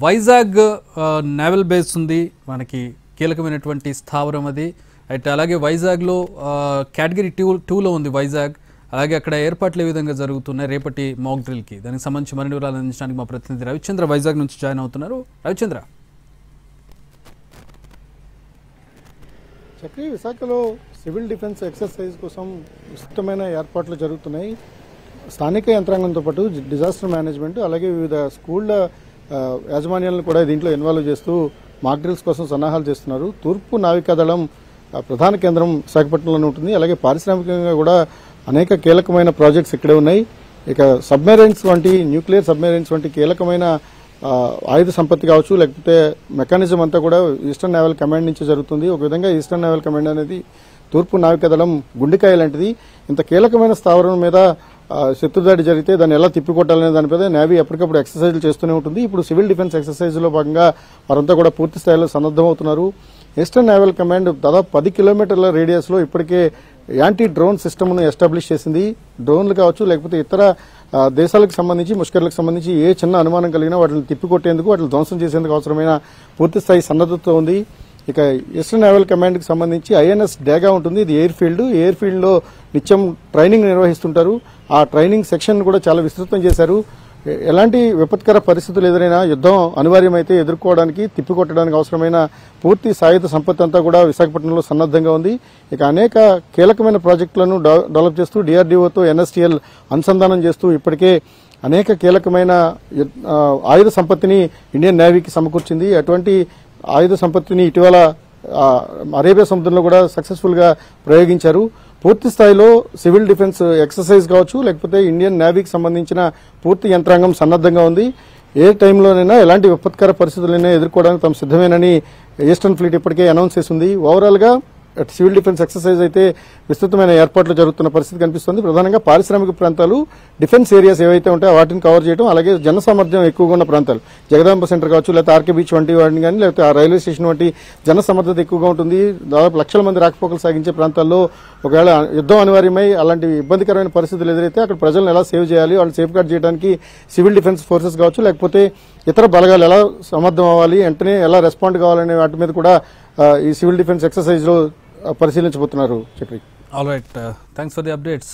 Vizag naval base ఉంది మనకి కీలకమైనటువంటి స్థావరం అది అయితే అలాగే వైజాగ్లో కేటగిరీ 2లో ఉంది వైజాగ్ అలాగే అక్కడ ఏర్పాట్లు ఏ విధంగా జరుగుతున్నాయి రేపటి మాక్ డ్రిల్కి దానికి సంబంధించి మరిన్ని వివరాలు అందించడానికి మా ప్రతినిధి రవిచంద్ర వైజాగ్ నుంచి జాయిన్ అవుతున్నారు. రవిచంద్ర, చక్రీ విశాఖలో సివిల్ డిఫెన్స్ ఎక్సర్సైజ్ కోసం విస్తృతమైన ఏర్పాట్లు జరుగుతున్నాయి. స్థానిక యంత్రాంగంతో పాటు డిజాస్టర్ మేనేజ్మెంట్ అలాగే వివిధ స్కూళ్ల యాజమాన్యాలను కూడా దీంట్లో ఇన్వాల్వ్ చేస్తూ మాక్ డ్రిల్స్ కోసం సన్నాహాలు చేస్తున్నారు. తూర్పు నావికాదళం ప్రధాన కేంద్రం విశాఖపట్నంలోనే ఉంటుంది. అలాగే పారిశ్రామికంగా కూడా అనేక కీలకమైన ప్రాజెక్ట్స్ ఇక్కడే ఉన్నాయి. ఇక సబ్మెరైన్స్ వంటి న్యూక్లియర్ సబ్మెరైన్స్ వంటి కీలకమైన ఆయుధ సంపత్తి కావచ్చు లేకపోతే మెకానిజం అంతా కూడా ఈస్టర్న్ నేవల్ కమాండ్ నుంచి జరుగుతుంది. ఒక విధంగా ఈస్టర్న్ నేవల్ కమాండ్ అనేది తూర్పు నావికాదళం గుండెకాయ లాంటిది. ఇంత కీలకమైన స్థావరం మీద శత్రుదాడి జరిగితే దాన్ని ఎలా తిప్పికొట్టాలనే దానిపై నేవీ ఎప్పటికప్పుడు ఎక్సర్సైజ్లు చేస్తూనే ఉంటుంది. ఇప్పుడు సివిల్ డిఫెన్స్ ఎక్సర్సైజ్లో భాగంగా వారంతా కూడా పూర్తి స్థాయిలో సన్నద్దమవుతున్నారు. ఈస్టర్న్ నేవల్ కమాండ్ దాదాపు 10 కిలోమీటర్ల రేడియస్లో ఇప్పటికే యాంటీ డ్రోన్ సిస్టమ్ను ఎస్టాబ్లిష్ చేసింది. డ్రోన్లు కావచ్చు లేకపోతే ఇతర దేశాలకు సంబంధించి ముష్కర్లకు సంబంధించి ఏ చిన్న అనుమానం కలిగినా వాటిని తిప్పికొట్టేందుకు వాటిని ధ్వంసం చేసేందుకు అవసరమైన పూర్తిస్థాయి సన్నద్ధత ఉంది. ఇక ఈస్టర్న్ నేవల్ కమాండ్కి సంబంధించి ఐఎన్ఎస్ డేగా ఉంటుంది. ఇది ఎయిర్ ఫీల్డ్లో నిత్యం ట్రైనింగ్ నిర్వహిస్తుంటారు. ఆ ట్రైనింగ్ సెక్షన్ కూడా చాలా విస్తృతం చేశారు. ఎలాంటి విపత్కర పరిస్థితులు ఎదురైనా యుద్ధం అనివార్యమైతే ఎదుర్కోవడానికి తిప్పికొట్టడానికి అవసరమైన పూర్తి సాయుధ సంపత్తి అంతా కూడా విశాఖపట్నంలో సన్నద్ధంగా ఉంది. ఇక అనేక కీలకమైన ప్రాజెక్టులను డెవలప్ చేస్తూ డిఆర్డీఓతో ఎన్ఎస్టీఎల్ అనుసంధానం చేస్తూ ఇప్పటికే అనేక కీలకమైన ఆయుధ సంపత్తిని ఇండియన్ నేవీకి సమకూర్చింది. అటువంటి ఆయుధ సంపత్తిని ఇటీవల అరేబియా సముద్రంలో కూడా సక్సెస్ఫుల్ గా ప్రయోగించారు. పూర్తి స్థాయిలో సివిల్ డిఫెన్స్ ఎక్సర్సైజ్ కావచ్చు లేకపోతే ఇండియన్ నేవీకి సంబంధించిన పూర్తి యంత్రాంగం సన్నద్ధంగా ఉంది. ఏ టైంలోనైనా ఎలాంటి విపత్కర పరిస్థితులైనా ఎదుర్కోవడానికి తాము సిద్ధమేనని ఈస్టర్న్ ఫ్లీట్ ఇప్పటికే అనౌన్స్ చేసింది. ఓవరాల్ గా సివిల్ డిఫెన్స్ ఎక్సర్సైజ్ అయితే విస్తృతమైన ఏర్పాట్లు జరుగుతున్న పరిస్థితి కనిపిస్తుంది. ప్రధానంగా పారిశ్రామిక ప్రాంతాలు డిఫెన్స్ ఏరియాస్ ఏవైతే ఉంటాయో వాటిని కవర్ చేయడం, అలాగే జన సామర్థ్యం ఎక్కువగా ఉన్న ప్రాంతాలు జగదాంబ సెంటర్ కావచ్చు లేకపోతే ఆర్కే బీచ్ వంటి వాటిని కానీ లేకపోతే ఆ రైల్వే స్టేషన్ వంటి జన సమర్థత ఎక్కువగా ఉంటుంది. దాదాపు లక్షల మంది రాకపోకలు సాగించే ప్రాంతాల్లో ఒకవేళ యుద్ధం అనివార్యమై అలాంటి ఇబ్బందికరమైన పరిస్థితులు ఎదురైతే అక్కడ ప్రజలను ఎలా సేవ్ చేయాలి, వాళ్ళు సేఫ్ గార్డ్ చేయడానికి సివిల్ డిఫెన్స్ ఫోర్సెస్ కావచ్చు లేకపోతే ఇతర బలగాలు ఎలా సమర్థం అవ్వాలి, వెంటనే ఎలా రెస్పాండ్ కావాలనే వాటి మీద కూడా ఈ సివిల్ డిఫెన్స్ ఎక్సర్సైజ్ లో పరిశీలించబోతున్నారు. Chakri, all right, thanks for the updates.